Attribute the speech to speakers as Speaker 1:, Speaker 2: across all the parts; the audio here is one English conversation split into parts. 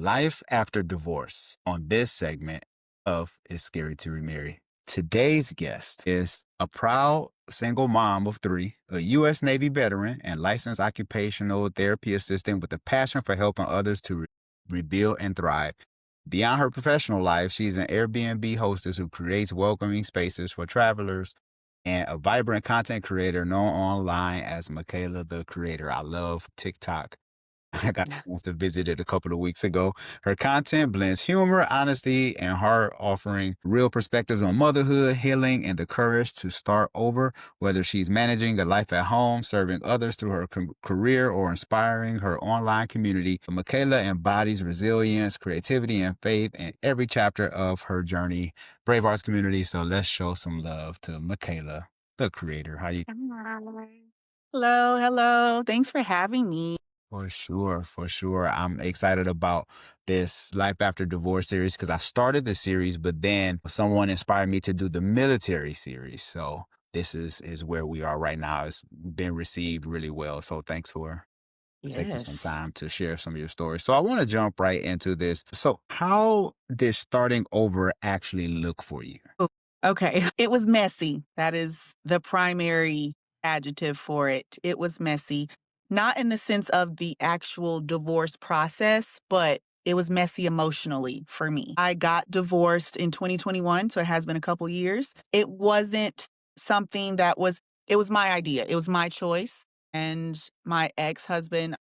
Speaker 1: Life after divorce on this segment of It's Scary to Remarry. Today's guest is a proud single mom of three, a U.S. Navy veteran, and licensed occupational therapy assistant with a passion for helping others to rebuild and thrive. Beyond her professional life, she's an Airbnb hostess who creates welcoming spaces for travelers and a vibrant content creator known online as Makayla the Creator. I love TikTok. I got a chance to visit it a couple of weeks ago. Her content blends humor, honesty, and heart, offering real perspectives on motherhood, healing, and the courage to start over. Whether she's managing a life at home, serving others through her career, or inspiring her online community, Makayla embodies resilience, creativity, and faith in every chapter of her journey. Brave Arts community. So let's show some love to Makayla, the creator. How you?
Speaker 2: Hi. Hello, hello. Thanks for having me.
Speaker 1: For sure, for sure. I'm excited about this Life After Divorce series because I started the series, but then someone inspired me to do the military series. So this is where we are right now. It's been received really well. So thanks for taking some
Speaker 2: Yes.
Speaker 1: time to share some of your stories. So I want to jump right into this. So how did starting over actually look for you?
Speaker 2: Ooh, okay. It was messy. That is the primary adjective for it. It was messy. Not in the sense of the actual divorce process, but it was messy emotionally for me. I got divorced in 2021, so it has been a couple years. It wasn't something it was my idea. It was my choice. And my ex husband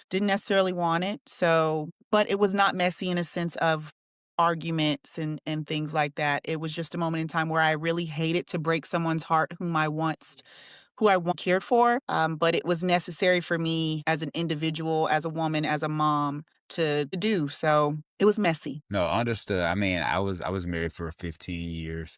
Speaker 2: didn't necessarily want it, so but it was not messy in a sense of arguments and things like that. It was just a moment in time where I really hated to break someone's heart who I once cared for, but it was necessary for me as an individual, as a woman, as a mom to do, so it was messy.
Speaker 1: No, understood. I mean, I was married for 15 years.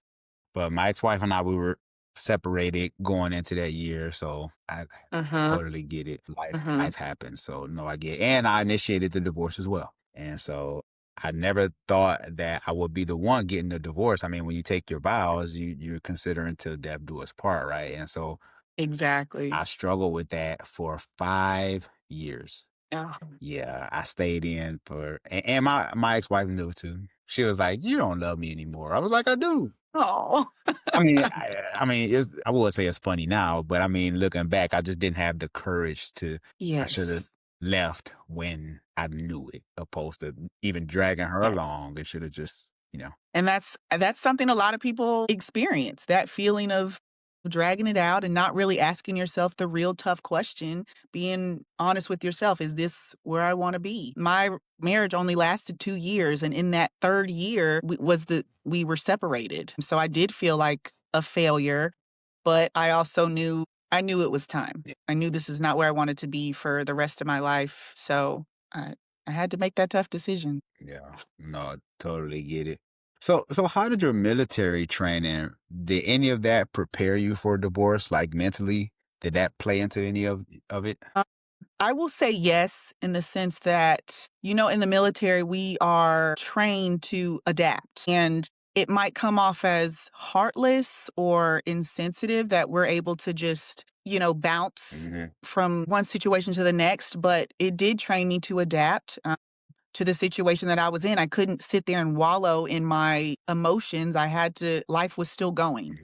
Speaker 1: But my ex-wife and I, we were separated going into that year, so I
Speaker 2: Uh-huh,
Speaker 1: totally get it. Life
Speaker 2: uh-huh.
Speaker 1: life happens, so no, I get it. And I initiated the divorce as well. And so I never thought that I would be the one getting the divorce. I mean, when you take your vows, you're considering till death do us part, right? And so I
Speaker 2: Exactly.
Speaker 1: struggled with that for 5 years.
Speaker 2: Oh.
Speaker 1: Yeah, I stayed in for and my ex-wife knew too. She was like, "You don't love me anymore." I was like, "I do."
Speaker 2: Aw.
Speaker 1: I mean, I would say it's funny now, but I mean, looking back, I just didn't have the courage to. I should have
Speaker 2: Yes,
Speaker 1: left when I knew it, opposed to even dragging her
Speaker 2: yes.
Speaker 1: along. It should have just.
Speaker 2: And that's something a lot of people experience, that feeling of dragging it out and not really asking yourself the real tough question, being honest with yourself, "Is this where I wanna be?" My marriage only lasted 2 years, and in that 3rd year, we were separated. So I did feel like a failure, but I knew it was time.
Speaker 1: Yeah,
Speaker 2: I knew this is not where I wanted to be for the rest of my life, so I had to make that tough decision.
Speaker 1: yeah, no, I totally get it. So how did your military training? Did any of that prepare you for divorce, like mentally? Did that play into any of it?
Speaker 2: I will say yes, in the sense that, in the military, we are trained to adapt. And it might come off as heartless or insensitive that we're able to just, bounce
Speaker 1: Hmm.
Speaker 2: from one situation to the next. But it did train me to adapt to the situation that I was in. I couldn't sit there and wallow in my emotions. Life was still going,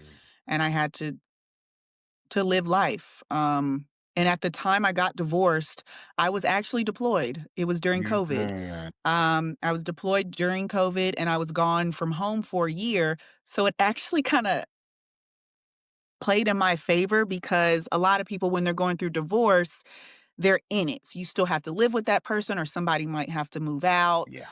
Speaker 2: and I had to live life. And at the time I got divorced, I was actually deployed. It was during COVID.
Speaker 1: Mhm.
Speaker 2: I was deployed during COVID and I was gone from home for a year. So it actually kind of played in my favor because a lot of people, when they're going through divorce, they're in it. So you still have to live with that person or somebody might have to move out.
Speaker 1: Yeah.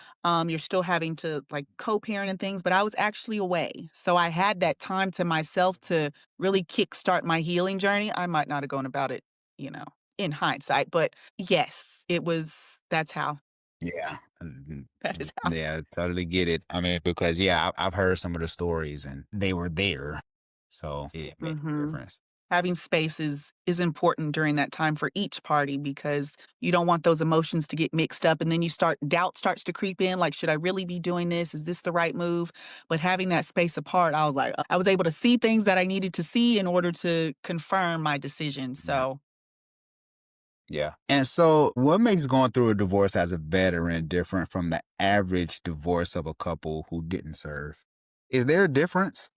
Speaker 2: You're still having to like co-parent and things, but I was actually away. So I had that time to myself to really kickstart my healing journey. I might not have gone about it, you know, in hindsight, but yes, that's how.
Speaker 1: Yeah.
Speaker 2: That is how.
Speaker 1: Yeah, totally get it. I mean, because yeah, I've heard some of the stories and they were there. So it made a
Speaker 2: Mhm.
Speaker 1: difference.
Speaker 2: Having space is important during that time for each party because you don't want those emotions to get mixed up and then doubt starts to creep in like should I really be doing this? Is this the right move? But having that space apart, I was like I was able to see things that I needed to see in order to confirm my decision.
Speaker 1: Yeah.
Speaker 2: So,
Speaker 1: Yeah. And so, what makes going through a divorce as a veteran different from the average divorce of a couple who didn't serve? Is there a difference?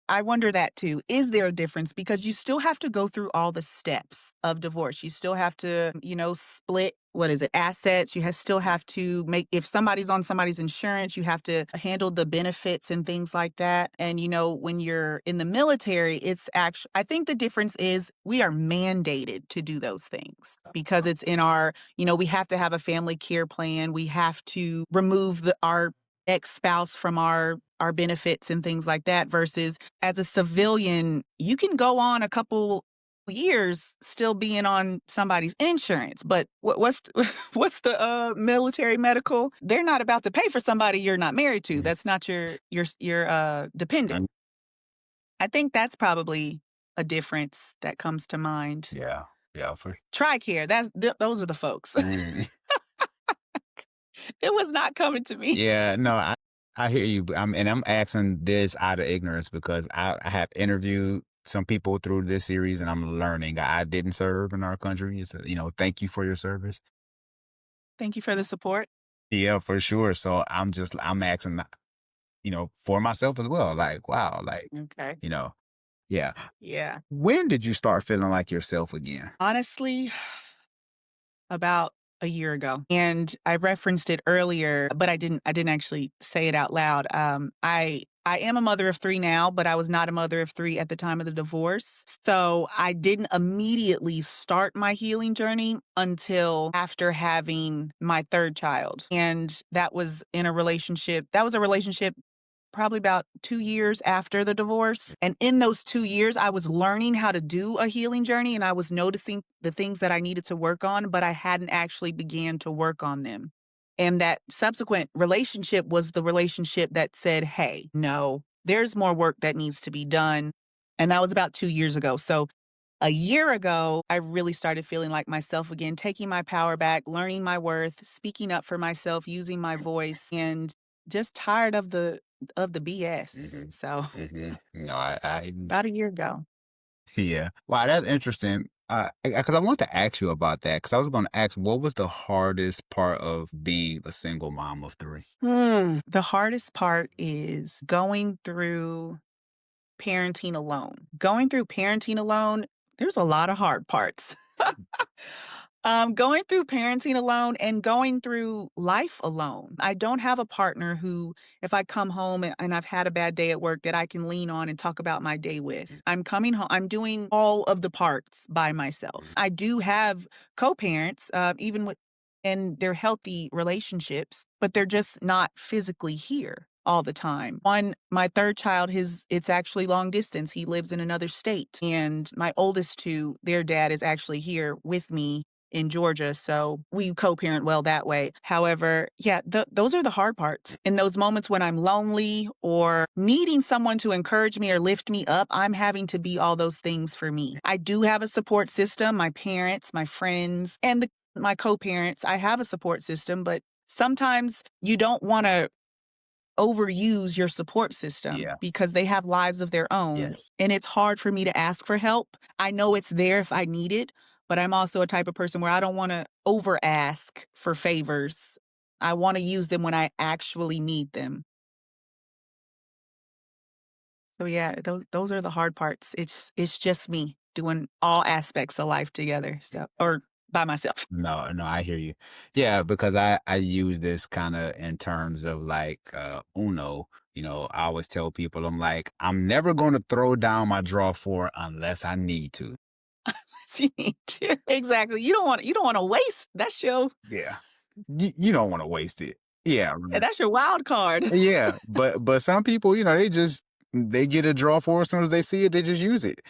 Speaker 2: I wonder that too. Is there a difference? Because you still have to go through all the steps of divorce. You still have to, split, what is it, assets. Still have to make, if somebody's on somebody's insurance, you have to handle the benefits and things like that. And, when you're in the military, it's actually, I think the difference is we are mandated to do those things because it's in our, we have to have a family care plan. We have to remove our ex-spouse from our benefits and things like that versus as a civilian, you can go on a couple years still being on somebody's insurance. But what's the military medical? They're not about to pay for somebody you're not married to.
Speaker 1: Mhm.
Speaker 2: That's not your dependent.
Speaker 1: And
Speaker 2: I think that's probably a difference that comes to mind.
Speaker 1: yeah, yeah, for
Speaker 2: TRICARE, those are the folks.
Speaker 1: mm.
Speaker 2: It was not coming to me.
Speaker 1: Yeah, no, I hear you, but I'm asking this out of ignorance because I have interviewed some people through this series, and I'm learning. I didn't serve in our country, so thank you for your service.
Speaker 2: Thank you for the support.
Speaker 1: Yeah, for sure. So I'm asking, for myself as well. Like, wow, like,
Speaker 2: Okay.
Speaker 1: you know, yeah.
Speaker 2: Yeah.
Speaker 1: When did you start feeling like yourself again?
Speaker 2: Honestly, about a year ago. And I referenced it earlier, but I didn't actually say it out loud. I am a mother of 3 now, but I was not a mother of 3 at the time of the divorce. So, I didn't immediately start my healing journey until after having my 3rd child. And that was a relationship probably about 2 years after the divorce, and in those 2 years, I was learning how to do a healing journey, and I was noticing the things that I needed to work on, but I hadn't actually began to work on them. And that subsequent relationship was the relationship that said, "Hey, no, there's more work that needs to be done." And that was about 2 years ago. So, a year ago, I really started feeling like myself again, taking my power back, learning my worth, speaking up for myself, using my voice, and just tired of the BS.
Speaker 1: Hmm.
Speaker 2: So,
Speaker 1: No, I
Speaker 2: about a year ago.
Speaker 1: yeah. Wow, that's interesting. Because I want to ask you about that. Because I was going to ask, what was the hardest part of being a single mom of three?
Speaker 2: The hardest part is going through parenting alone. Going through parenting alone, there's a lot of hard parts. Going through parenting alone and going through life alone. I don't have a partner who, if I come home and I've had a bad day at work, that I can lean on and talk about my day with. I'm coming home, I'm doing all of the parts by myself. I do have co parents, even with, and they're healthy relationships, but they're just not physically here all the time. My 3rd child, it's actually long distance. He lives in another state. And my oldest two, their dad is actually here with me in Georgia, so we co-parent well that way. However, yeah, those are the hard parts. In those moments when I'm lonely or needing someone to encourage me or lift me up, I'm having to be all those things for me. I do have a support system, my parents, my friends, and my co-parents. I have a support system, but sometimes you don't want to overuse your support system
Speaker 1: Yeah.
Speaker 2: because they have lives of their own.
Speaker 1: Yes.
Speaker 2: And it's hard for me to ask for help. I know it's there if I need it, but I'm also a type of person where I don't want to over ask for favors. I want to use them when I actually need them. So yeah, those are the hard parts. It's just me doing all aspects of life together. So or by myself.
Speaker 1: No, no, I hear you. Yeah, because I use this kind of in terms of like Uno. I always tell people I'm like, I'm never going to throw down my draw four unless I need to.
Speaker 2: You need to. Exactly. You don't want to waste
Speaker 1: Yeah. You don't want to waste it. Yeah, right.
Speaker 2: that's your wild card.
Speaker 1: Yeah, but some people, they get a draw four as soon as they see it, they just use it.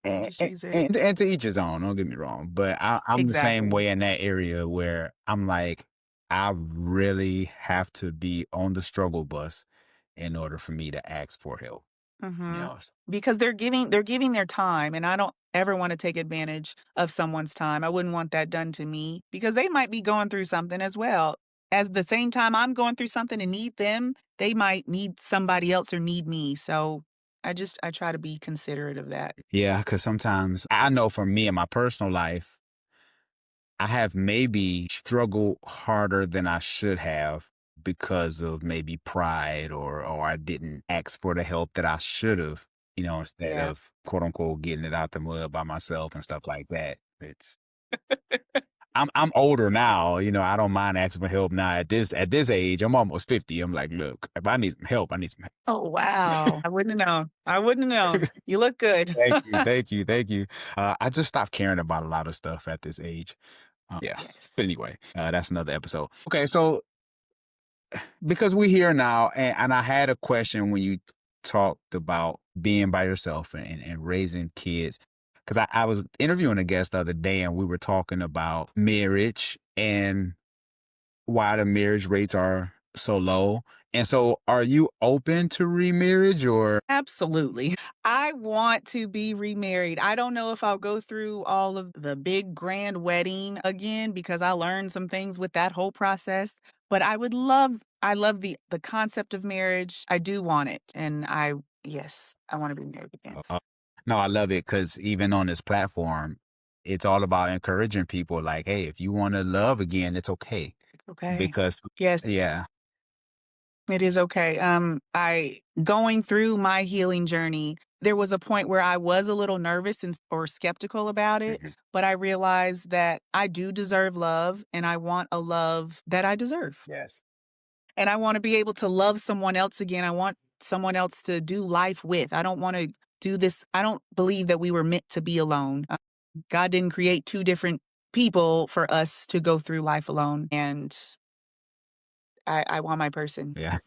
Speaker 1: And,
Speaker 2: Just
Speaker 1: and,
Speaker 2: use it.
Speaker 1: and to each his own, don't get me wrong. But I'm the same
Speaker 2: Exactly.
Speaker 1: way in that area where I'm like, I really have to be on the struggle bus in order for me to ask for help. You
Speaker 2: Mhm.
Speaker 1: know, s-
Speaker 2: Because they're giving their time, and I don't ever wanna take advantage of someone's time. I wouldn't want that done to me because they might be going through something as well. At the same time I'm going through something and need them, they might need somebody else or need me. So, I try to be considerate of that.
Speaker 1: Yeah, because sometimes I know for me in my personal life, I have maybe struggled harder than I should have because of maybe pride or I didn't ask for the help that I should have, instead
Speaker 2: Yeah.
Speaker 1: of quote unquote getting it out the mud by myself and stuff like that. I'm older now, I don't mind asking for help now at this age. I'm almost 50. I'm like, look, if I need some help, I need some help.
Speaker 2: Oh, wow. I wouldn't have known. I wouldn't have known. You look good.
Speaker 1: Thank you, thank you, thank you. I just stopped caring about a lot of stuff at this age. Yeah.
Speaker 2: Yes.
Speaker 1: But anyway, that's another episode. Okay, so because we're here now, and I had a question when you talked about being by yourself and raising kids. Because I was interviewing a guest the other day, and we were talking about marriage and why the marriage rates are so low. And so, are you open to remarriage or?
Speaker 2: Absolutely. I want to be remarried. I don't know if I'll go through all of the big grand wedding again because I learned some things with that whole process, but I love the concept of marriage. I do want it, and I yes, I want to be married again.
Speaker 1: No, I love it because even on this platform, it's all about encouraging people. Like, hey, if you want to love again, it's okay.
Speaker 2: It's okay.
Speaker 1: Because,
Speaker 2: Yes,
Speaker 1: yeah.
Speaker 2: it is okay. I going through my healing journey, there was a point where I was a little nervous and or skeptical about it,
Speaker 1: Mhm.
Speaker 2: but I realized that I do deserve love and I want a love that I deserve.
Speaker 1: Yes.
Speaker 2: And I want to be able to love someone else again. I want someone else to do life with. I don't want to do this. I don't believe that we were meant to be alone. God didn't create two different people for us to go through life alone. And I want my person.
Speaker 1: Yeah.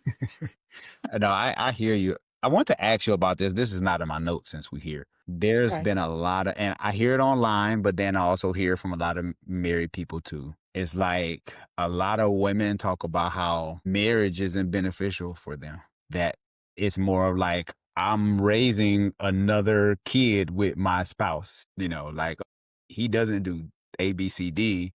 Speaker 1: No, I hear you. I want to ask you about this. This is not in my notes since we're here. There's
Speaker 2: Okay.
Speaker 1: been a lot of, and I hear it online, but then I also hear from a lot of married people too. It's like a lot of women talk about how marriage isn't beneficial for them, that it's more of like, I'm raising another kid with my spouse, like he doesn't do ABCD.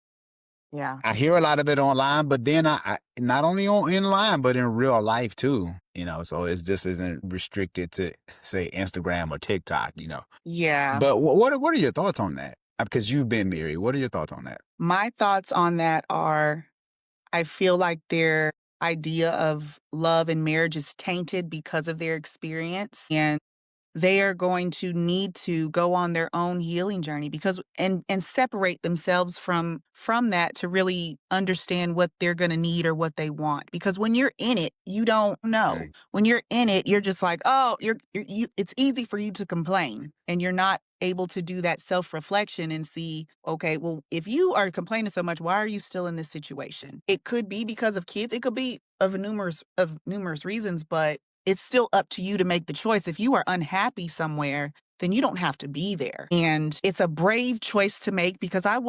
Speaker 2: Yeah.
Speaker 1: I hear a lot of it online, but then I not only on online, but in real life too. So it just isn't restricted to say Instagram or TikTok.
Speaker 2: Yeah.
Speaker 1: But what are your thoughts on that? Because you've been married. What are your thoughts on that?
Speaker 2: My thoughts on that are I feel like their idea of love and marriage is tainted because of their experience. And they are going to need to go on their own healing journey because and separate themselves from that to really understand what they're going to need or what they want, because when you're in it you don't know.
Speaker 1: Right.
Speaker 2: When you're in it you're just like, oh, you it's easy for you to complain and you're not able to do that self-reflection and see, okay, well, if you are complaining so much, why are you still in this situation? It could be because of kids, it could be of numerous reasons, but it's still up to you to make the choice. If you are unhappy somewhere, then you don't have to be there. And it's a brave choice to make because that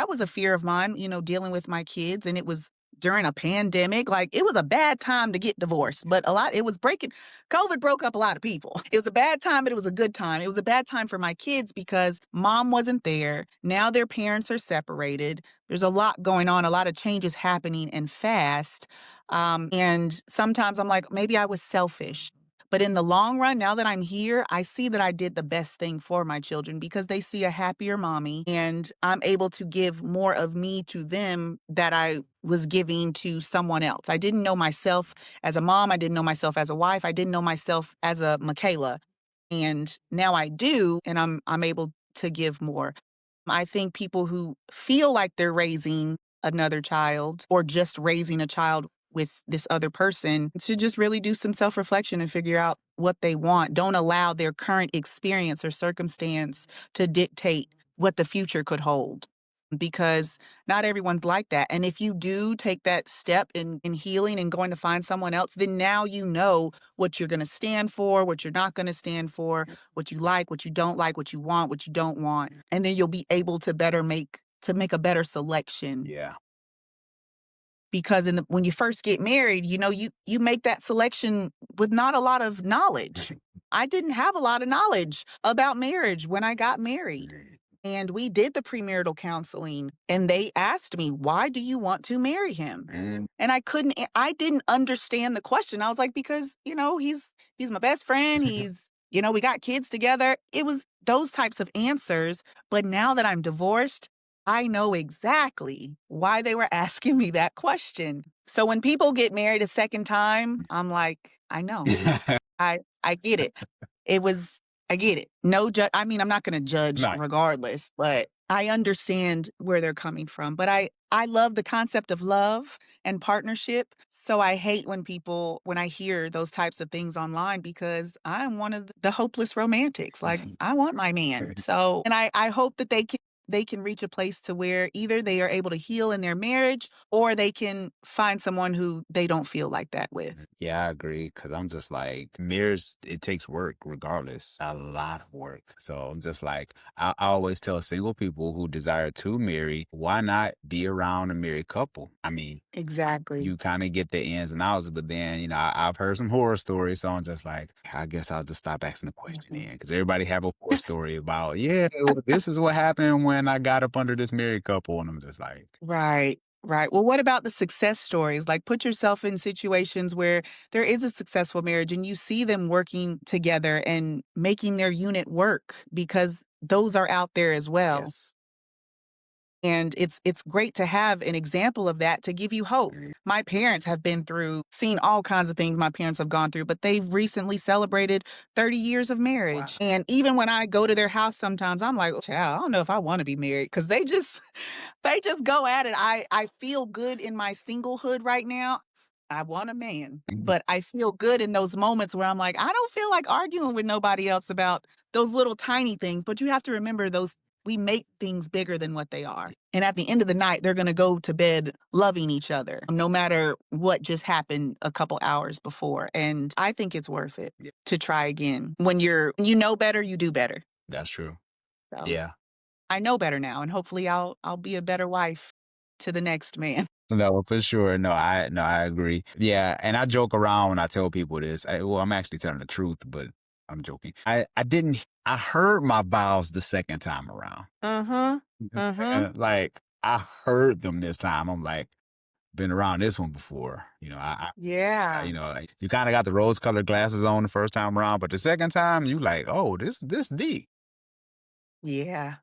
Speaker 2: was a fear of mine, dealing with my kids. And it was during a pandemic. Like, it was a bad time to get divorced, but COVID broke up a lot of people. It was a bad time, but it was a good time. It was a bad time for my kids because mom wasn't there. Now their parents are separated. There's a lot going on, a lot of changes happening and fast. And sometimes I'm like, maybe I was selfish. But in the long run, now that I'm here, I see that I did the best thing for my children because they see a happier mommy and I'm able to give more of me to them that I was giving to someone else. I didn't know myself as a mom. I didn't know myself as a wife. I didn't know myself as a Makayla. And now I do, and I'm able to give more. I think people who feel like they're raising another child or just raising a child with this other person should just really do some self reflection and figure out what they want. Don't allow their current experience or circumstance to dictate what the future could hold because not everyone's like that. And if you do take that step in healing and going to find someone else, then now you know what you're going to stand for, what you're not going to stand for, what you like, what you don't like, what you want, what you don't want. And then you'll be able to make a better selection
Speaker 1: Yeah.
Speaker 2: because when you first get married, you make that selection with not a lot of knowledge. I didn't have a lot of knowledge about marriage when I got married. And we did the premarital counseling and they asked me, "Why do you want to marry him?"
Speaker 1: Mm.
Speaker 2: And I didn't understand the question. I was like, "Because, he's my best friend. We got kids together. It was those types of answers. But now that I'm divorced, I know exactly why they were asking me that question. So when people get married a second time, I'm like, I know. I get it. It was I get it. No I mean, I'm not gonna judge
Speaker 1: Nice.
Speaker 2: regardless, but I understand where they're coming from. But I love the concept of love and partnership, so I hate when I hear those types of things online because I'm one of the hopeless romantics. Like, I want my man. So, and I hope that they can reach a place to where either they are able to heal in their marriage or they can find someone who they don't feel like that with.
Speaker 1: Yeah, I agree. Cause I'm just like, marriage, it takes work regardless, a lot of work. So I'm just like, I always tell single people who desire to marry, why not be around a married couple? I mean,
Speaker 2: Exactly.
Speaker 1: you kind of get the ins and outs, but then, I've heard some horror stories. So I'm just like, I guess I'll just stop asking the question
Speaker 2: Mhm.
Speaker 1: then. Cause everybody have a horror story about, yeah, well, this is what happened when I got up under this married couple. And I'm just like,
Speaker 2: Right, right. Well, what about the success stories? Like, put yourself in situations where there is a successful marriage and you see them working together and making their unit work because those are out there as well.
Speaker 1: yes.
Speaker 2: And it's great to have an example of that to give you hope.
Speaker 1: Mm.
Speaker 2: My parents have seen all kinds of things my parents have gone through, but they've recently celebrated 30 years of
Speaker 1: Wow.
Speaker 2: marriage. And even when I go to their house sometimes, I'm like, child, I don't know if I want to be married because they just they just go at it. I feel good in my singlehood right now. I want a man, but I feel good in those moments where I'm like, I don't feel like arguing with nobody else about those little tiny things. But you have to remember those we make things bigger than what they are. And at the end of the night, they're going to go to bed loving each other, no matter what just happened a couple hours before. And I think it's worth it
Speaker 1: Yeah,
Speaker 2: to try again. When you know better, you do better.
Speaker 1: that's true.
Speaker 2: So
Speaker 1: Yeah.
Speaker 2: I know better now, and hopefully I'll be a better wife to the next man.
Speaker 1: No, for sure. No, I agree. Yeah, and I joke around when I tell people this. Well, I'm actually telling the truth, but I'm joking. I heard my vows the second time around.
Speaker 2: Uh-huh. Uh-huh.
Speaker 1: Like I heard them this time. I'm like, been around this one before.
Speaker 2: Yeah.
Speaker 1: You kind of got the rose colored glasses on the first time around, but the second time you like, oh, this deep.
Speaker 2: Yeah.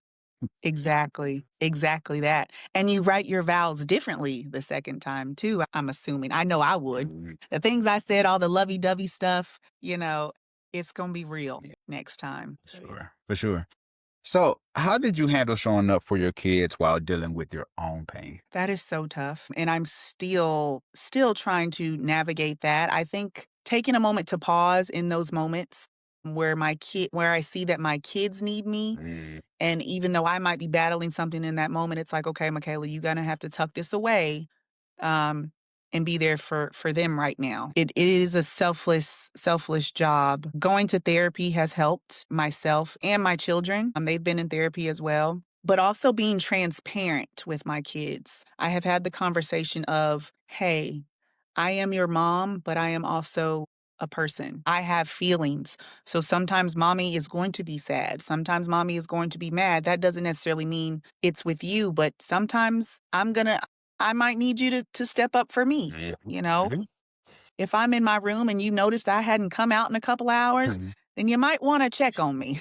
Speaker 2: Exactly. Exactly that. And you write your vows differently the second time too, I'm assuming. I know I would.
Speaker 1: Mhm.
Speaker 2: The things I said, all the lovey-dovey stuff, it's gonna be real
Speaker 1: Yeah,
Speaker 2: next time. So yeah.
Speaker 1: sure, for sure. So, how did you handle showing up for your kids while dealing with your own pain?
Speaker 2: That is so tough, and I'm still trying to navigate that. I think taking a moment to pause in those moments where I see that my kids need me,
Speaker 1: Mm,
Speaker 2: and even though I might be battling something in that moment, it's like, "Okay, Makayla, you're gonna have to tuck this away, um, and be there for them right now." It is a selfless job. Going to therapy has helped myself and my children. They've been in therapy as well. But also being transparent with my kids. I have had the conversation of, "Hey, I am your mom, but I am also a person. I have feelings. So sometimes mommy is going to be sad. Sometimes mommy is going to be mad. That doesn't necessarily mean it's with you, but sometimes I might need you to step up for me.
Speaker 1: mhm,
Speaker 2: You know,
Speaker 1: mhm,
Speaker 2: if I'm in my room and you noticed I hadn't come out in a couple hours,
Speaker 1: mhm.
Speaker 2: then you might want to check on me."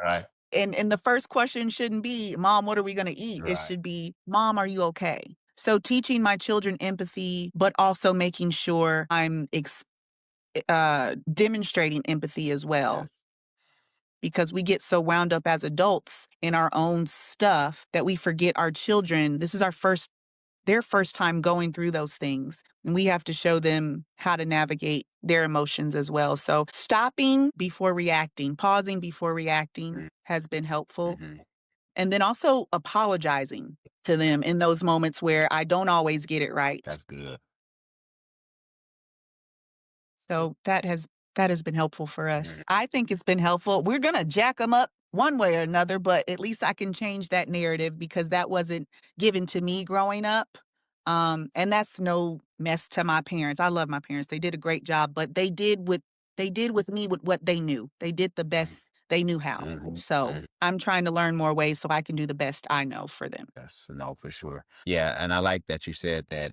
Speaker 1: Right,
Speaker 2: And the first question shouldn't be, "Mom, what are we gonna eat?" It
Speaker 1: right.
Speaker 2: should be, "Mom, are you okay?" So teaching my children empathy, but also making sure I'm demonstrating empathy as well,
Speaker 1: Yes.
Speaker 2: because we get so wound up as adults in our own stuff that we forget our children. This is their first time going through those things. And we have to show them how to navigate their emotions as well. So stopping before reacting, pausing before reacting
Speaker 1: Mm,
Speaker 2: has been helpful.
Speaker 1: mhm.
Speaker 2: And then also apologizing to them in those moments where I don't always get it right.
Speaker 1: That's good.
Speaker 2: So that has been helpful for
Speaker 1: Mhm.
Speaker 2: us. I think it's been helpful. We're gonna jack them up one way or another, but at least I can change that narrative because that wasn't given to me growing up. And that's no mess to my parents. I love my parents. They did a great job, but they did with me with what they knew. They did the best they knew how.
Speaker 1: Mhm,
Speaker 2: So
Speaker 1: mhm.
Speaker 2: I'm trying to learn more ways so I can do the best I know for them.
Speaker 1: Yes, no, for sure. Yeah, and I like that you said that,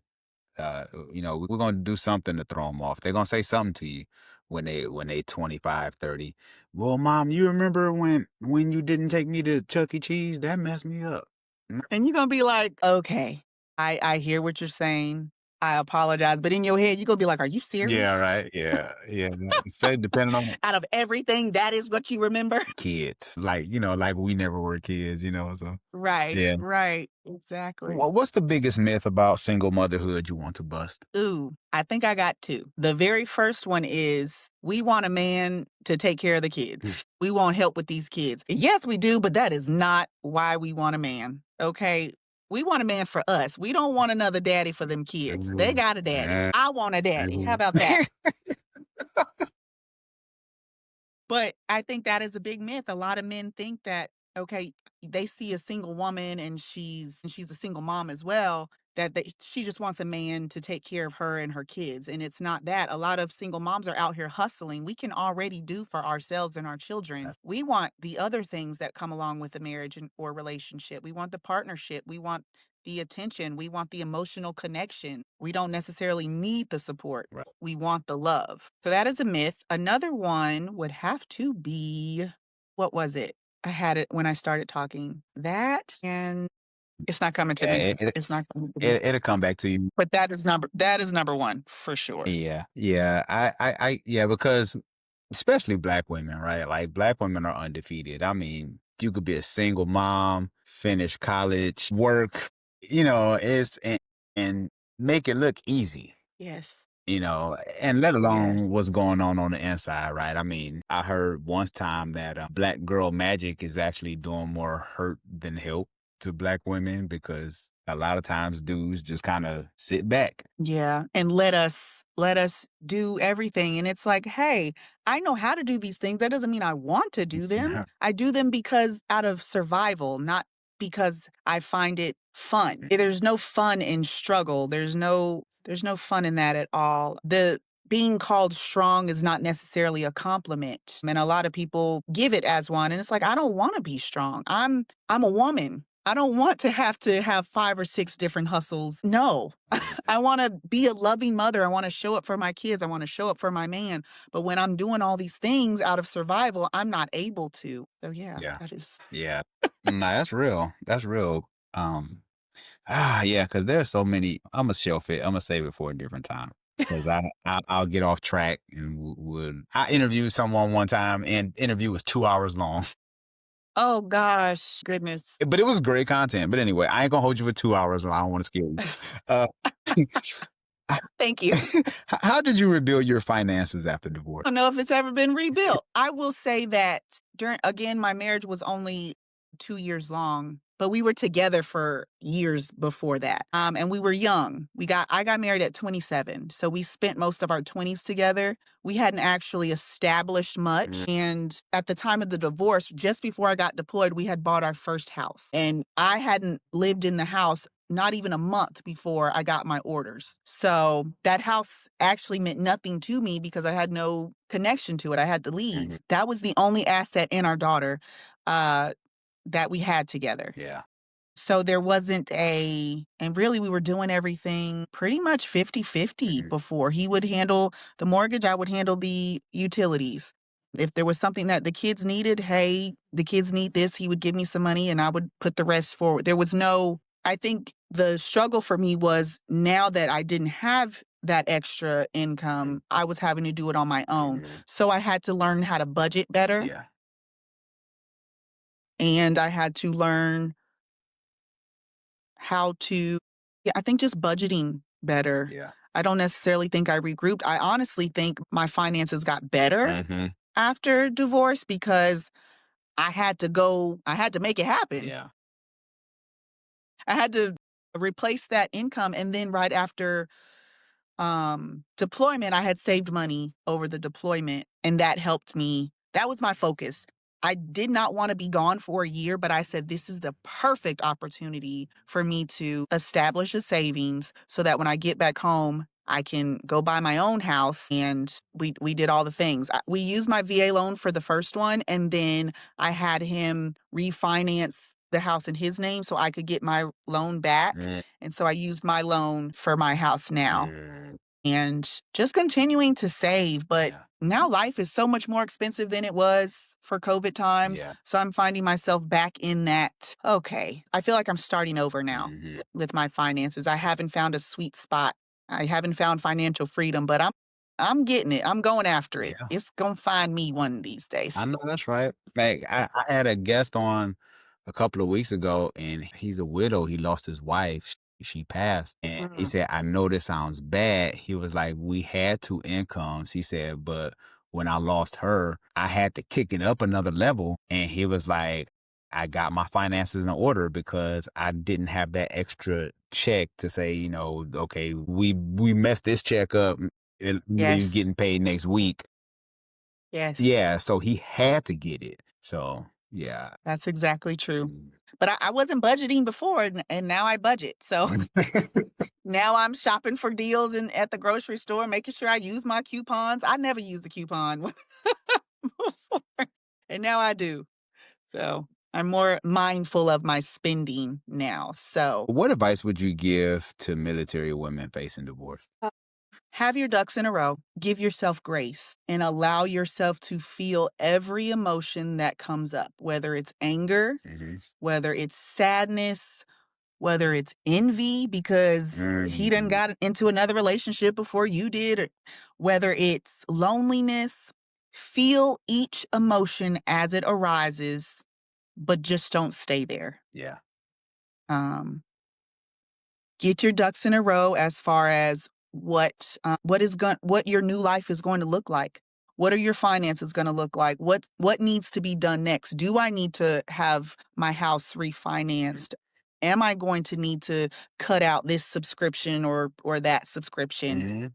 Speaker 1: we're gonna do something to throw them off. They're gonna say something to you, when they 25, 30. Well, mom, you remember when you didn't take me to Chuck E. Cheese? That messed me up.
Speaker 2: And you're gonna be like, "Okay, I hear what you're saying. I apologize." But in your head, you're gonna be like, "Are you
Speaker 1: Yeah,
Speaker 2: serious?
Speaker 1: right. Yeah, yeah. Especially depending on
Speaker 2: Out of everything, that is what you remember?"
Speaker 1: kids, like like we never were kids, So
Speaker 2: Right,
Speaker 1: yeah.
Speaker 2: right, exactly.
Speaker 1: What's the biggest myth about single motherhood you want to bust?
Speaker 2: Ooh, I think I got 2. The very first one is, we want a man to take care of the kids. We want help with these kids. Yes, we do, but that is not why we want a man, okay? We want a man for us. We don't want another daddy for them kids. They
Speaker 1: Mhm.
Speaker 2: got a daddy.
Speaker 1: Yeah.
Speaker 2: I want a daddy. How
Speaker 1: Mhm.
Speaker 2: about that? But I think that is a big myth. A lot of men think that, okay, they see a single woman and she's a single mom as well, that she just wants a man to take care of her and her kids. And it's not that. A lot of single moms are out here hustling. We can already do for ourselves and our children. We want the other things that come along with a marriage or relationship. We want the partnership. We want the attention. We want the emotional connection. We don't necessarily need the support.
Speaker 1: Right.
Speaker 2: We want the love. So that is a myth. Another one would have to be, what was it? I had it when I started talking. That, and it's not coming to
Speaker 1: Yeah,
Speaker 2: me.
Speaker 1: it
Speaker 2: It's not coming to me.
Speaker 1: it'll come back to you.
Speaker 2: But that is number 1 for sure.
Speaker 1: Yeah, yeah. Yeah, because especially black women, right? Like black women are undefeated. I mean, you could be a single mom, finish college, work, it's and make it look easy.
Speaker 2: Yes.
Speaker 1: And let alone
Speaker 2: Yes.
Speaker 1: what's going on the inside, right? I mean, I heard once time that black girl magic is actually doing more hurt than help to black women because a lot of times dudes just kind of sit back.
Speaker 2: Yeah, and let us do everything, and it's like, "Hey, I know how to do these things, that doesn't mean I want to do them. I do them because out of survival, not because I find it fun." There's no fun in struggle, there's no fun in that at all. The being called strong is not necessarily a compliment, and a lot of people give it as one, and it's like, "I don't wanna be strong. I'm a woman. I don't want to have 5 or 6 different hustles. No. I wanna be a loving mother. I wanna show up for my kids. I wanna show up for my man. But when I'm doing all these things out of survival, I'm not able to." So yeah,
Speaker 1: Yeah.
Speaker 2: that is.
Speaker 1: Yeah. Nah, that's real. That's real. Yeah, because there's so many. I'm gonna shelf it. I'm gonna save it for a different time because I'll get off track and would. I interviewed someone one time, and interview was 2 hours long,
Speaker 2: Oh gosh, goodness.
Speaker 1: but it was great content. But anyway, I ain't gonna hold you for 2 hours. I don't want to scare you. Uh,
Speaker 2: Thank you.
Speaker 1: how did you rebuild your finances after divorce?
Speaker 2: Don't know if it's ever been rebuilt. I will say that my marriage was only 2 years long, but we were together for years before that. And we were young. I got married at 27, so we spent most of our 20s together. We hadn't actually established much, and at the time of the divorce, just before I got deployed, we had bought our first house, and I hadn't lived in the house not even a month before I got my orders. So that house actually meant nothing to me because I had no connection to it. I had to leave.
Speaker 1: Mhm.
Speaker 2: That was the only asset in our daughter uh, that we had together.
Speaker 1: Yeah.
Speaker 2: So there wasn't and really we were doing everything pretty much 50-50
Speaker 1: Mhm.
Speaker 2: before. He would handle the mortgage, I would handle the utilities. If there was something that the kids needed, hey, the kids need this, he would give me some money and I would put the rest forward. There was no, I think the struggle for me was now that I didn't have that extra income, I was having to do it on my own.
Speaker 1: Mhm.
Speaker 2: So I had to learn how to budget better
Speaker 1: Yeah.
Speaker 2: and I had to learn how to, yeah, I think just budgeting better.
Speaker 1: Yeah.
Speaker 2: I don't necessarily think I regrouped. I honestly think my finances got better
Speaker 1: Hmm.
Speaker 2: after divorce because I had to make it happen.
Speaker 1: Yeah.
Speaker 2: I had to replace that income, and then right after deployment, I had saved money over the deployment, and that helped me. That was my focus. I did not want to be gone for a year, but I said this is the perfect opportunity for me to establish a savings so that when I get back home, I can go buy my own house. And we did all the things. We used my VA loan for the first one, and then I had him refinance the house in his name so I could get my loan back.
Speaker 1: Mm,
Speaker 2: And so I used my loan for my house now.
Speaker 1: mm.
Speaker 2: and just continuing to save. But
Speaker 1: Yeah.
Speaker 2: now life is so much more expensive than it was for COVID times.
Speaker 1: Yeah.
Speaker 2: So I'm finding myself back in that, okay, I feel like I'm starting over now
Speaker 1: Mhm.
Speaker 2: with my finances. I haven't found a sweet spot. I haven't found financial freedom, but I'm getting it. I'm going after it.
Speaker 1: Yeah.
Speaker 2: It's gonna find me one of these days.
Speaker 1: I know that's right. Like, I had a guest on a couple of weeks ago, and he's a widow. He lost his wife. She passed. And he
Speaker 2: Mm.
Speaker 1: said, I know this sounds bad. He was like, we had two incomes. He said, but when I lost her, I had to kick it up another level. And he was like, I got my finances in order because I didn't have that extra check to say, okay, we messed this check up. You're
Speaker 2: Yes.
Speaker 1: getting paid next week.
Speaker 2: Yes.
Speaker 1: Yeah, so he had to get it. So, yeah.
Speaker 2: That's exactly true.
Speaker 1: Mm.
Speaker 2: But I wasn't budgeting before, and now I budget. So now I'm shopping for deals at the grocery store, making sure I use my coupons. I never used the coupon before, and now I do. So I'm more mindful of my spending now. So
Speaker 1: What advice would you give to military women facing divorce?
Speaker 2: have your ducks in a row, give yourself grace, and allow yourself to feel every emotion that comes up, whether it's anger,
Speaker 1: Mhm.
Speaker 2: whether it's sadness, whether it's envy because he done
Speaker 1: Mhm.
Speaker 2: got into another relationship before you did, or whether it's loneliness. Feel each emotion as it arises, but just don't stay there.
Speaker 1: Yeah.
Speaker 2: Um, get your ducks in a row as far as what your new life is going to look like. What are your finances going to look like? What needs to be done next? Do I need to have my house refinanced? Am I going to need to cut out this subscription or that subscription?
Speaker 1: Mhm.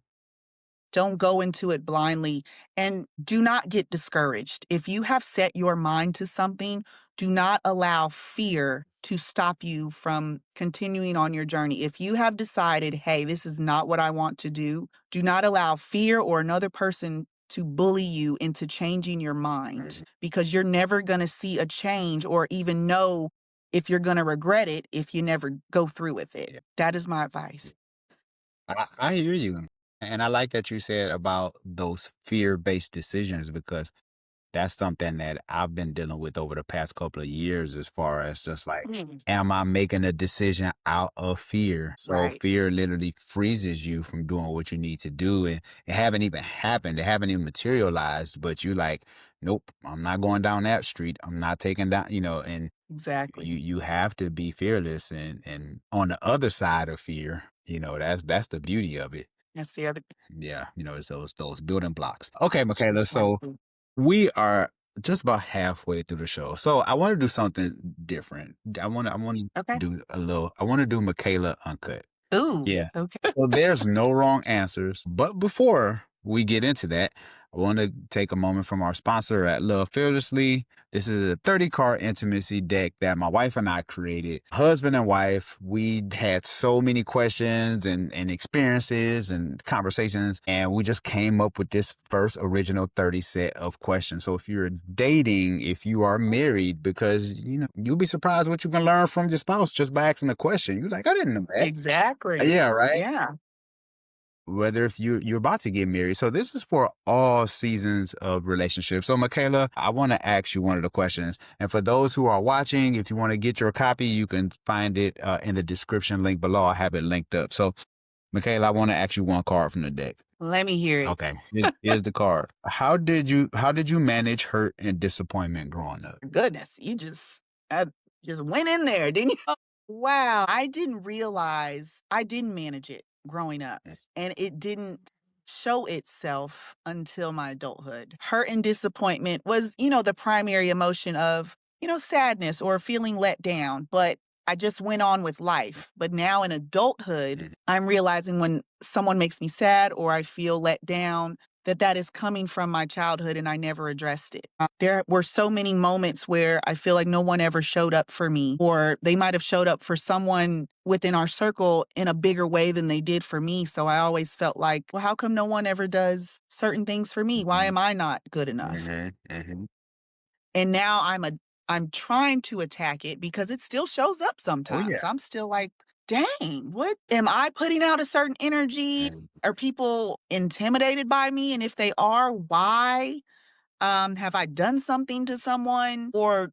Speaker 2: Don't go into it blindly and do not get discouraged. If you have set your mind to something, do not allow fear to stop you from continuing on your journey. If you have decided, hey, this is not what I want to do not allow fear or another person to bully you into changing your mind
Speaker 1: Mhm.
Speaker 2: because you're never going to see a change or even know if you're going to regret it if you never go through with it.
Speaker 1: Yeah.
Speaker 2: That is my advice.
Speaker 1: I hear you. And I like that you said about those fear-based decisions because that's something that I've been dealing with over the past couple of years as far as just like,
Speaker 2: Mm.
Speaker 1: am I making a decision out of fear? So
Speaker 2: Right.
Speaker 1: fear literally freezes you from doing what you need to do. And it haven't even happened. It haven't even materialized, but you like, nope, I'm not going down that street. I'm not taking down, and
Speaker 2: Exactly.
Speaker 1: you have to be fearless and on the other side of fear, that's the beauty of it.
Speaker 2: That's the other.
Speaker 1: Yeah, it's those building blocks. Okay, Michaela. So
Speaker 2: Exactly.
Speaker 1: we are just about halfway through the show. So I want to do something different. I want to
Speaker 2: Okay.
Speaker 1: do I want to do Michaela Uncut.
Speaker 2: Ooh,
Speaker 1: Yeah.
Speaker 2: okay.
Speaker 1: So there's no wrong answers. But before we get into that, I want to take a moment from our sponsor at Love Fearlessly. This is a 30 card intimacy deck that my wife and I created. Husband and wife, we had so many questions and experiences and conversations, and we just came up with this first original 30 set of questions. So if you're dating, if you are married, because you'll be surprised what you can learn from your spouse just by asking a question. You're like, I didn't know that.
Speaker 2: Exactly.
Speaker 1: Yeah, right.
Speaker 2: Yeah.
Speaker 1: Whether if you're about to get married. So this is for all seasons of relationships. So Michaela, I want to ask you one of the questions. And for those who are watching, if you want to get your copy, you can find it in the description link below. I have it linked up. So Michaela, I want to ask you one card from the deck.
Speaker 2: Let me hear it.
Speaker 1: Okay. Here's the card. How did you manage hurt and disappointment growing up?
Speaker 2: Goodness, you just went in there, didn't you? Oh, wow. I didn't realize I didn't manage it growing up, and it didn't show itself until my adulthood. Hurt and disappointment was, the primary emotion of, sadness or feeling let down, but I just went on with life. But now in adulthood,
Speaker 1: Mhm.
Speaker 2: I'm realizing when someone makes me sad or I feel let down, that is coming from my childhood and I never addressed it. There were so many moments where I feel like no one ever showed up for me, or they might have showed up for someone within our circle in a bigger way than they did for me. So I always felt like, well, how come no one ever does certain things for me? Why
Speaker 1: Mhm.
Speaker 2: am I not good enough?
Speaker 1: Mhm. Mhm.
Speaker 2: And now I'm trying to attack it because it still shows up
Speaker 1: Oh
Speaker 2: sometimes.
Speaker 1: yeah.
Speaker 2: I'm still like, dang, what am I putting out a certain energy?
Speaker 1: Mm,
Speaker 2: Are people intimidated by me? And if they are, why? Have I done something to someone? Or,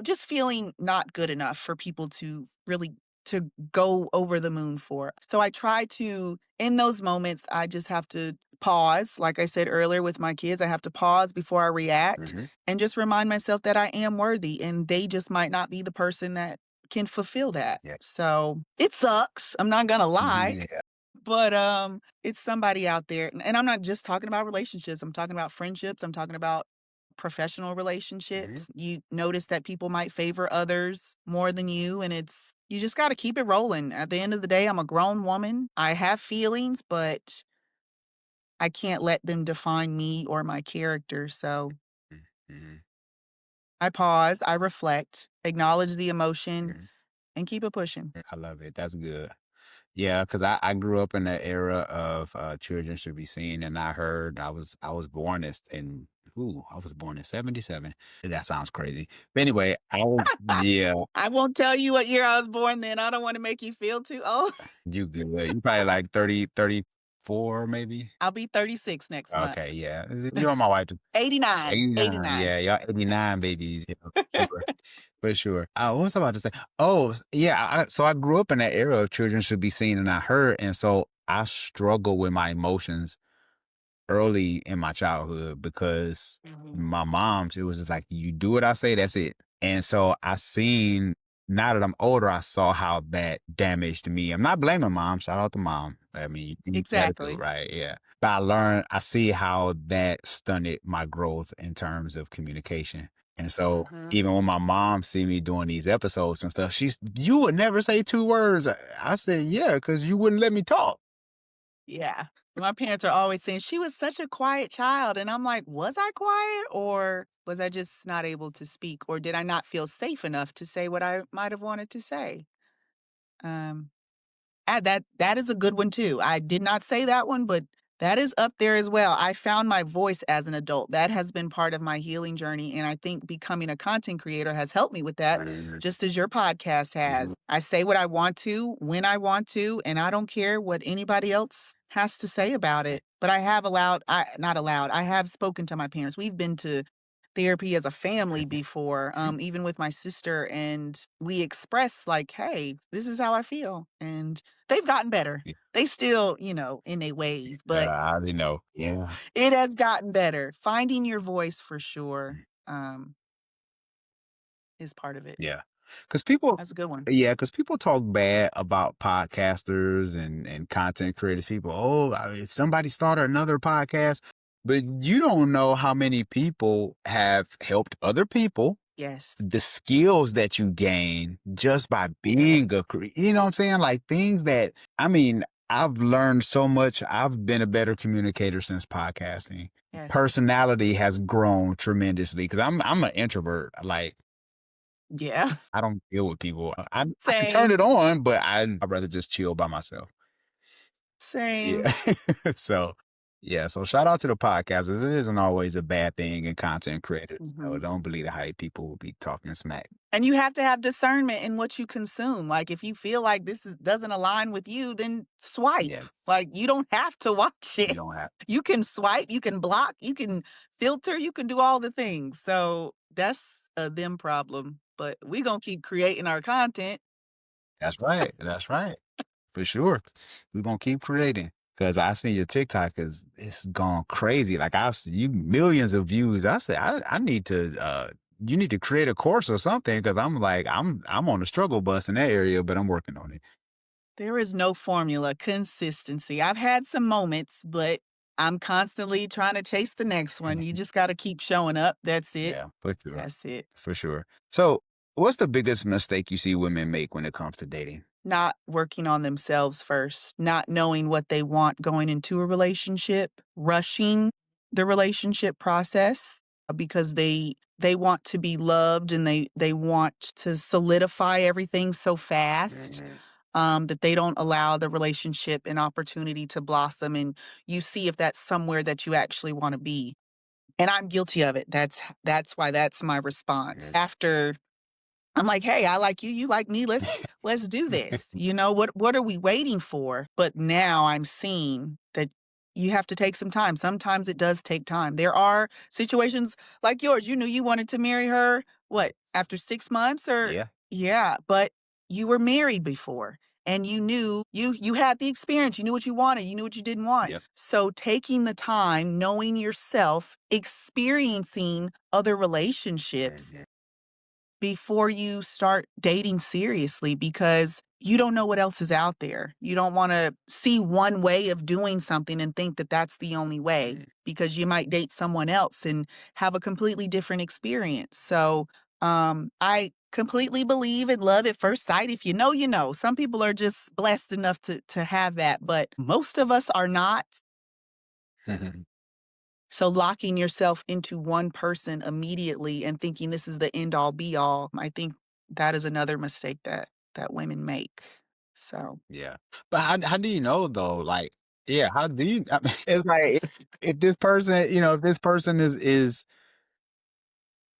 Speaker 2: just feeling not good enough for people to really to go over the moon for. So I try to, in those moments, I just have to pause. Like I said earlier with my kids, I have to pause before I react
Speaker 1: mhm.
Speaker 2: and just remind myself that I am worthy and they just might not be the person that can fulfill that.
Speaker 1: Yeah.
Speaker 2: So it sucks. I'm not gonna lie.
Speaker 1: Yeah.
Speaker 2: But, it's somebody out there and I'm not just talking about relationships, I'm talking about friendships, I'm talking about professional
Speaker 1: Mhm.
Speaker 2: relationships. You notice that people might favor others more than you, and you just gotta keep it rolling. At the end of the day, I'm a grown woman. I have feelings, but I can't let them define me or my character, so
Speaker 1: Mm, mhm,
Speaker 2: I pause, I reflect, acknowledge the emotion,
Speaker 1: mhm.
Speaker 2: and keep it pushing.
Speaker 1: I love it. That's good. Yeah, because I grew up in the era of children should be seen and not heard. I was born I was born in 77. That sounds crazy. But anyway, yeah,
Speaker 2: I won't tell you what year I was born then, I don't wanna make you feel too old.
Speaker 1: you good. You probably like 30, 34, maybe.
Speaker 2: I'll be 36 next month.
Speaker 1: Okay, yeah. You are my wife too.
Speaker 2: 89,
Speaker 1: 89.
Speaker 2: 89.
Speaker 1: Yeah, y'all 89 babies. Yeah, for sure. For sure. What was I about to say? Oh, yeah. So I grew up in that era of children should be seen and not heard. And so I struggle with my emotions early in my childhood because
Speaker 2: Mhm.
Speaker 1: my mom, she was just like, you do what I say, that's it. And so I seen, now that I'm older, I saw how that damaged me. I'm not blaming mom. Shout out to mom. I mean, you gotta do it
Speaker 2: Exactly.
Speaker 1: right. Yeah. But I see how that stunted my growth in terms of communication. And so
Speaker 2: Mhm.
Speaker 1: even when my mom see me doing these episodes and stuff, you would never say two words. I said, yeah, because you wouldn't let me talk.
Speaker 2: Yeah. My parents are always saying, "She was such a quiet child," and I'm like, "Was I quiet, or was I just not able to speak, or did I not feel safe enough to say what I might have wanted to say?" Um that is a good one too. I did not say that one, but that is up there as well. I found my voice as an adult. That has been part of my healing journey, and I think becoming a content creator has helped me with that,
Speaker 1: Mhm.
Speaker 2: just as your podcast has. I say what I want to, when I want to, and I don't care what anybody else has to say about it. But I have allowed I not allowed, I have spoken to my parents. We've been to therapy as a family before, even with my sister, and we express like, "Hey, this is how I feel," and they've gotten better. They still, in their ways, but
Speaker 1: I already know. Yeah.
Speaker 2: it has gotten better. Finding your voice for sure, is part of it.
Speaker 1: Yeah, because people
Speaker 2: That's a good one.
Speaker 1: yeah, because people talk bad about podcasters and content creators. People, "Oh, if somebody started another podcast," but you don't know how many people have helped other people,
Speaker 2: Yes.
Speaker 1: the skills that you gain just by being you know what I'm saying? Like, things that I mean, I've learned so much. I've been a better communicator since podcasting.
Speaker 2: Yes.
Speaker 1: Personality has grown tremendously because I'm an introvert, like
Speaker 2: Yeah.
Speaker 1: I don't deal with people. I can turn
Speaker 2: Same.
Speaker 1: it on, but I'd rather just chill by myself.
Speaker 2: Same.
Speaker 1: Yeah. So, yeah, so shout out to the podcasters. It isn't always a bad thing in content creators.
Speaker 2: Mhm.
Speaker 1: Don't believe the hype. People will be talking smack.
Speaker 2: And you have to have discernment in what you consume. Like, if you feel like doesn't align with you, then
Speaker 1: Yeah,
Speaker 2: swipe. Like, you don't have to watch
Speaker 1: you
Speaker 2: it.
Speaker 1: don't have
Speaker 2: You can swipe, you can block, you can filter, you can do all the things. So that's a them problem. But we gonna keep creating our content.
Speaker 1: That's right. That's right. For sure. We're gonna keep creating. Cause I see your TikTok is it's gone crazy. Like I've seen you millions of views. I said I need to you need to create a course or something because I'm like I'm on the struggle bus in that area, but I'm working on it.
Speaker 2: There is no formula, consistency. I've had some moments, but I'm constantly trying to chase the next one. You just gotta keep showing up. That's it.
Speaker 1: Yeah, for sure.
Speaker 2: That's it.
Speaker 1: For sure. So what's the biggest mistake you see women make when it comes to dating?
Speaker 2: Not working on themselves first, not knowing what they want going into a relationship, rushing the relationship process because they want to be loved and they want to solidify everything so fast
Speaker 1: Mhm.
Speaker 2: that they don't allow the relationship an opportunity to blossom and you see if that's somewhere that you actually want to be. And I'm guilty of it. That's why that's my response.
Speaker 1: Mhm.
Speaker 2: After I'm like, "Hey, I like you like me, let's do this." You know, what are we waiting for? But now I'm seeing that you have to take some time. Sometimes it does take time. There are situations like yours. You knew you wanted to marry her, what, after 6 months or
Speaker 1: Yeah.
Speaker 2: yeah, but you were married before and you knew you had the experience. You knew what you wanted, you knew what you didn't want.
Speaker 1: Yep.
Speaker 2: So taking the time, knowing yourself, experiencing other relationships
Speaker 1: Mhm.
Speaker 2: before you start dating seriously because you don't know what else is out there. You don't want to see one way of doing something and think that that's the only way
Speaker 1: Mm.
Speaker 2: because you might date someone else and have a completely different experience. So, I completely believe in love at first sight. If you know, you know. Some people are just blessed enough to have that, but most of us are not. So locking yourself into one person immediately and thinking this is the end all be all, I think that is another mistake that women make. So,
Speaker 1: Yeah. But how do you know though? Like, yeah, how do you I mean, it's like if this person, if this person is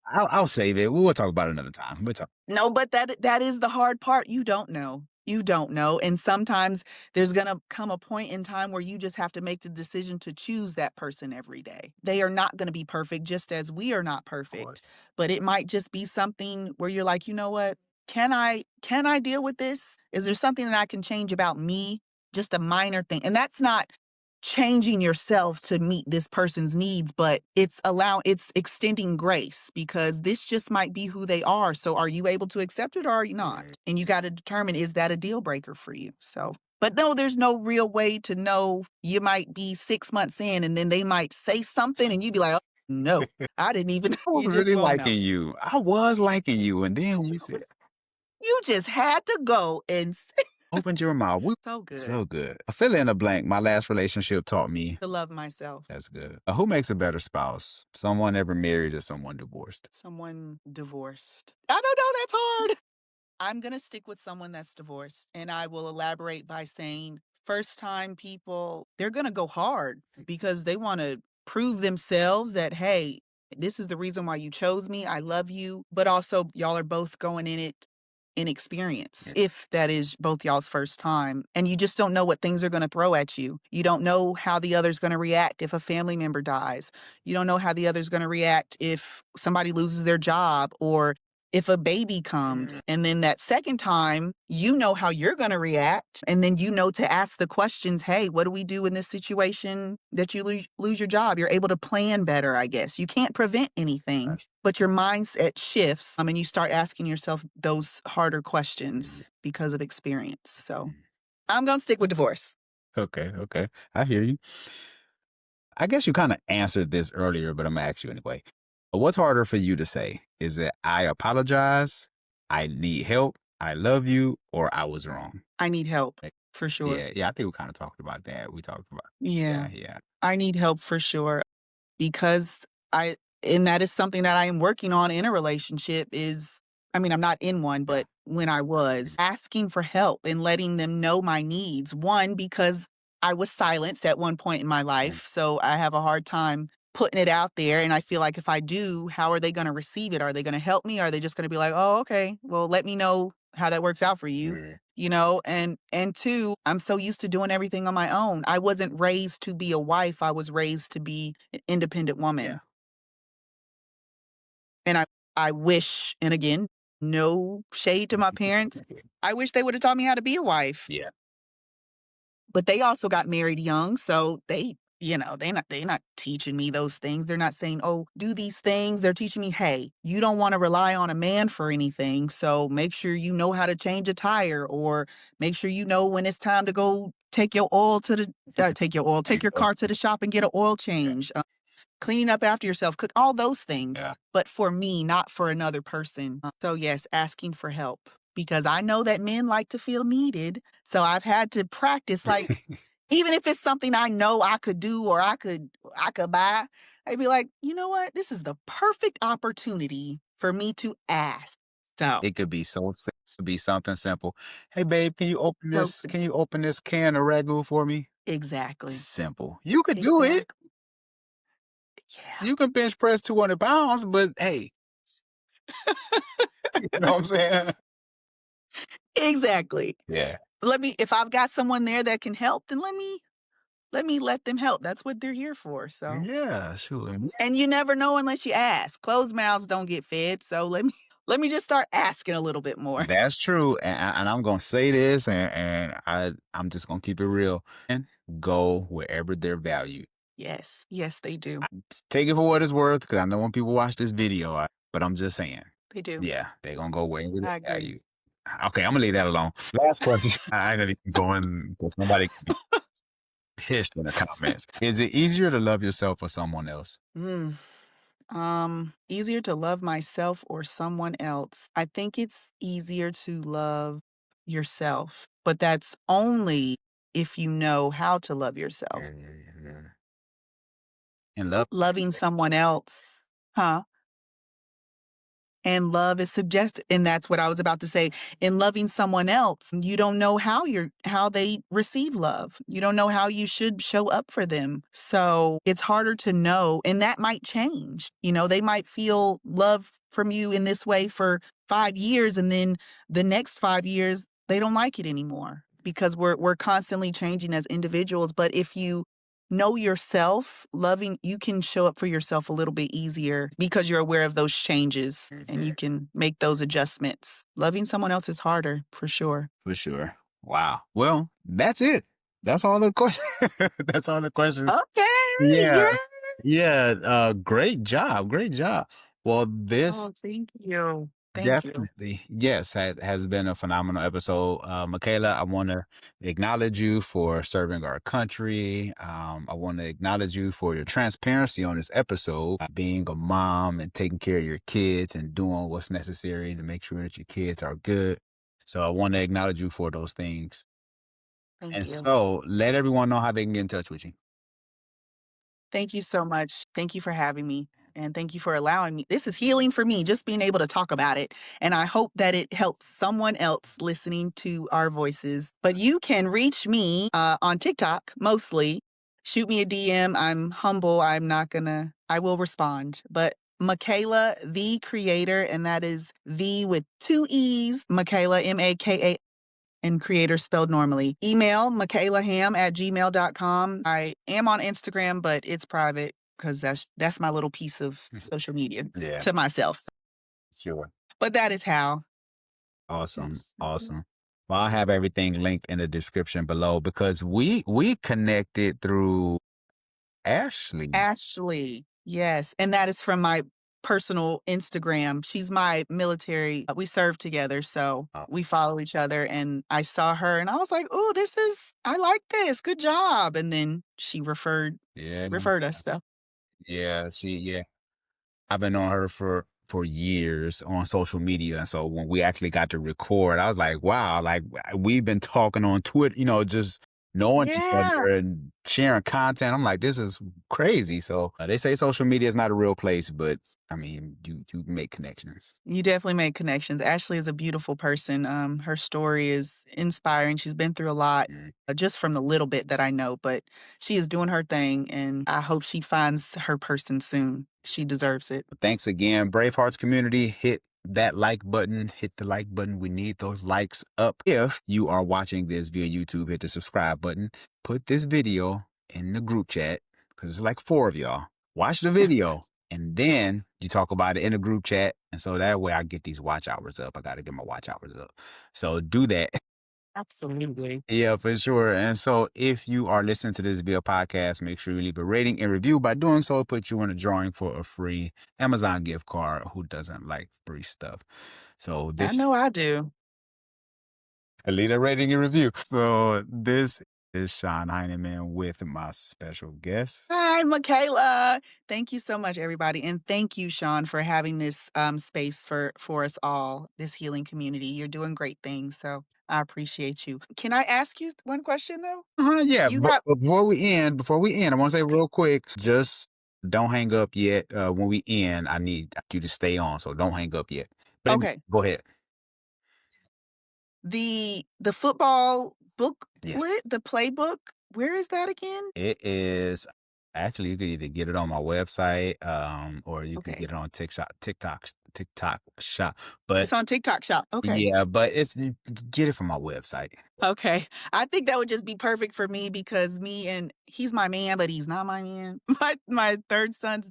Speaker 1: I'll save it. We'll talk about it another time. We'll talk.
Speaker 2: no, but that is the hard part. You don't know. You don't know. And sometimes there's going to come a point in time where you just have to make the decision to choose that person every day. They are not going to be perfect just as we are not
Speaker 1: Of
Speaker 2: perfect.
Speaker 1: course.
Speaker 2: But it might just be something where you're like, "You know what? Can I deal with this? Is there something that I can change about me? Just a minor thing." And that's not changing yourself to meet this person's needs, but it's extending grace because this just might be who they are. So are you able to accept it or are you not?
Speaker 1: Mm.
Speaker 2: And you got to determine, is that a deal breaker for you? So but no, there's no real way to know. You might be 6 months in and then they might say something and you'd be like, "Oh, no, I didn't even."
Speaker 1: I was
Speaker 2: You just
Speaker 1: really
Speaker 2: won't know.
Speaker 1: liking you. I was liking you, and then you said,
Speaker 2: You just had to go and say
Speaker 1: "Opened your mouth."
Speaker 2: so good
Speaker 1: So good. A fill in a blank. My last relationship taught me.
Speaker 2: to love myself.
Speaker 1: That's good. Who makes a better spouse? Someone ever married or someone divorced?
Speaker 2: Someone divorced. I don't know, that's hard. I'm going to stick with someone that's divorced. And I will elaborate by saying first time people, they're going to go hard because they want to prove themselves that, hey, this is the reason why you chose me. I love you. But also, y'all are both going in it inexperience, if that is both y'all's first time. And you just don't know what things are going to throw at you. You don't know how the other's going to react if a family member dies. You don't know how the other's going to react if somebody loses their job or if a baby comes. And then that second time, you know how you're going to react. And then you know to ask the questions, hey, what do we do in this situation that you lose your job? You're able to plan better, I guess. You can't prevent anything,
Speaker 1: That's-
Speaker 2: but your mindset shifts, and you start asking yourself those harder
Speaker 1: Mhm.
Speaker 2: questions because of experience. So
Speaker 1: Mhm.
Speaker 2: I'm going to stick with divorce.
Speaker 1: Okay, okay. I hear you. I guess you kind of answered this earlier, but I'm gonna ask you anyway. What's harder for you to say? Is it I apologize, I need help, I love you, or I was wrong?
Speaker 2: I need help
Speaker 1: Like,
Speaker 2: for sure.
Speaker 1: yeah, yeah. I think we kind of talked about that. We talked about,
Speaker 2: Yeah,
Speaker 1: yeah, yeah,
Speaker 2: I need help for sure. Because I and that is something that I am working on in a relationship is I'm not in one,
Speaker 1: yeah.
Speaker 2: but when I was asking for help and letting them know my needs. One, because I was silenced at one point in my
Speaker 1: Mm.
Speaker 2: life, so I have a hard time putting it out there, and I feel like if I do, how are they gonna receive it? Are they gonna help me? Are they just gonna be like, "Oh, okay. Well, let me know how that works out for you."
Speaker 1: Mm.
Speaker 2: You know, and two, I'm so used to doing everything on my own. I wasn't raised to be a wife. I was raised to be an independent
Speaker 1: Yeah.
Speaker 2: woman. And I wish, and again, no shade to my parents. I wish they would have taught me how to be a wife.
Speaker 1: Yeah.
Speaker 2: But they also got married young, so they're not teaching me those things. They're not saying, "Oh, do these things." They're teaching me, "Hey, you don't want to rely on a man for anything, so make sure you know how to change a tire or make sure you know when it's time to go take your car to the shop and get an oil
Speaker 1: Yeah.
Speaker 2: change. Cleaning up after yourself, cook all those
Speaker 1: Yeah.
Speaker 2: things, but for me, not for another person." So yes, asking for help because I know that men like to feel needed. So I've had to practice, like, even if it's something I know I could do or I could buy, I'd be like, you know what? This is the perfect opportunity for me to ask. So,
Speaker 1: It could be it could be something simple. Hey, babe, can you open
Speaker 2: so
Speaker 1: this? Can you open this can of ragu for me?
Speaker 2: exactly.
Speaker 1: Simple. You could do it.
Speaker 2: Exactly. Yeah.
Speaker 1: You can bench press 200 pounds, but hey, You know what I'm saying?
Speaker 2: Exactly.
Speaker 1: Yeah.
Speaker 2: If I've got someone there that can help, then let them help. That's what they're here for. So,
Speaker 1: Yeah, sure.
Speaker 2: and you never know unless you ask. Closed mouths don't get fed. So let me just start asking a little bit more.
Speaker 1: That's true, and I'm gonna say this, and I'm just gonna keep it real. And go wherever they're valued.
Speaker 2: Yes. Yes, they do.
Speaker 1: Take it for what it's worth, because I know when people watch this video, but I'm just saying,
Speaker 2: They do.
Speaker 1: yeah, they're gonna go wherever
Speaker 2: I
Speaker 1: they
Speaker 2: agree.
Speaker 1: value. Okay, I'm gonna leave that alone. Last question. I gotta keep going because nobody can be pissed in the comments. Is it easier to love yourself or someone else?
Speaker 2: Mm. Easier to love myself or someone else. I think it's easier to love yourself, but that's only if you know how to love yourself.
Speaker 1: Yeah, yeah, yeah, yeah. And love.
Speaker 2: Loving someone else, huh? And love is suggested, and that's what I was about to say. In loving someone else, you don't know how they receive love. You don't know how you should show up for them. So it's harder to know, and that might change. They might feel love from you in this way for 5 years, and then the next 5 years they don't like it anymore because we're constantly changing as individuals. But if you know yourself, loving, you can show up for yourself a little bit easier because you're aware of those changes and
Speaker 1: Mhm.
Speaker 2: you can make those adjustments. Loving someone else is harder for sure.
Speaker 1: For sure. Wow. Well, that's it. That's all the questions. That's all the questions.
Speaker 2: Okay.
Speaker 1: Yeah.
Speaker 2: Yeah.
Speaker 1: Yeah. Great job. Great job. Well, this
Speaker 2: Oh, thank you. Thank you.
Speaker 1: definitely, yes, has been a phenomenal episode. Makayla, I want to acknowledge you for serving our country. I want to acknowledge you for your transparency on this episode, being a mom and taking care of your kids and doing what's necessary to make sure that your kids are good. So I want to acknowledge you for those things.
Speaker 2: Thank
Speaker 1: And
Speaker 2: you.
Speaker 1: so let everyone know how they can get in touch with you.
Speaker 2: Thank you so much. Thank you for having me. And thank you for allowing me. This is healing for me, just being able to talk about it. And I hope that it helps someone else listening to our voices. But you can reach me on TikTok mostly. Shoot me a DM. I'm humble. I will respond. But Makayla, the creator, and that is the with two E's, Makayla, Makayla, and creator spelled normally. Email makaylaham@gmail.com. I am on Instagram, but it's private because that's my little piece of social media
Speaker 1: Yeah,
Speaker 2: to myself.
Speaker 1: sure.
Speaker 2: But that is how.
Speaker 1: Awesome.
Speaker 2: That's it.
Speaker 1: Awesome. Well, I'll have everything linked in the description below because we connected through Ashley.
Speaker 2: Ashley. Yes. And that is from my personal Instagram. She's my military. We serve together. So
Speaker 1: Oh,
Speaker 2: we follow each other. And I saw her and I was like, oh, I like this. Good job. And then she
Speaker 1: yeah.
Speaker 2: referred us. So
Speaker 1: Yeah, yeah. I've been on her for years on social media. And so when we actually got to record, I was like, wow, like we've been talking on Twitter, just knowing each
Speaker 2: yeah.
Speaker 1: other and sharing content. I'm like, this is crazy. So they say social media is not a real place, but I mean, you make connections.
Speaker 2: You definitely make connections. Ashley is a beautiful person. Her story is inspiring. She's been through a lot,
Speaker 1: Mm.
Speaker 2: just from the little bit that I know, but she is doing her thing, and I hope she finds her person soon. She deserves it.
Speaker 1: Thanks again, Bravehearts community. Hit that like button. Hit the like button. We need those likes up. If you are watching this via YouTube, hit the subscribe button. Put this video in the group chat because it's like 4 of y'all. Watch the video and then you talk about it in the group chat. And so that way I get these watch hours up. I got to get my watch hours up. So do that.
Speaker 2: Absolutely.
Speaker 1: Yeah, for sure. And so if you are listening to this via podcast, make sure you leave a rating and review. By doing so, put you in a drawing for a free Amazon gift card. Who doesn't like free stuff? So
Speaker 2: I
Speaker 1: this
Speaker 2: know I do.
Speaker 1: leave a rating and review. So this is Sean Heineman with my special guest.
Speaker 2: Hi, Makayla. Thank you so much, everybody, and thank you, Sean, for having this space for us all, this healing community. You're doing great things, so I appreciate you. Can I ask you one question though?
Speaker 1: Yeah,
Speaker 2: You
Speaker 1: but
Speaker 2: have
Speaker 1: before we end, I want to say
Speaker 2: okay.
Speaker 1: real quick, just don't hang up yet. When we end, I need you to stay on, so don't hang up yet. But anyway,
Speaker 2: Okay.
Speaker 1: go ahead.
Speaker 2: The football
Speaker 1: Yes.
Speaker 2: booklet, the playbook, where is that again?
Speaker 1: It is actually you can either get it on my website, or you can
Speaker 2: Okay.
Speaker 1: get it on TikTok. TikTok. TikTok Shop. But
Speaker 2: It's on TikTok Shop. Okay.
Speaker 1: yeah, but it's you get it from my website.
Speaker 2: Okay. I think that would just be perfect for me because me and he's my man, but he's not my man. My 3rd son's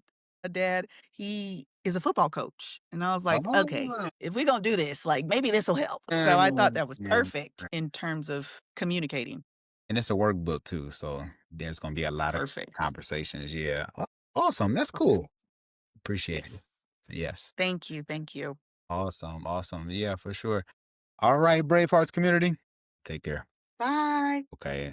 Speaker 2: dad, he is a football coach. And I was like, "Okay,
Speaker 1: Oh.
Speaker 2: if we're gonna do this, like, maybe this'll help." So I thought
Speaker 1: Mm,
Speaker 2: that was
Speaker 1: yeah.
Speaker 2: perfect in terms of communicating.
Speaker 1: And it's a workbook too, so there's gonna be a lot of
Speaker 2: Perfect.
Speaker 1: conversations. Yeah. Awesome. That's
Speaker 2: Okay.
Speaker 1: cool. Appreciate it.
Speaker 2: Yes.
Speaker 1: Yes.
Speaker 2: Thank you, thank you.
Speaker 1: Awesome. Awesome. Yeah, for sure. All right, Bravehearts community. Take care.
Speaker 2: Bye.
Speaker 1: Okay.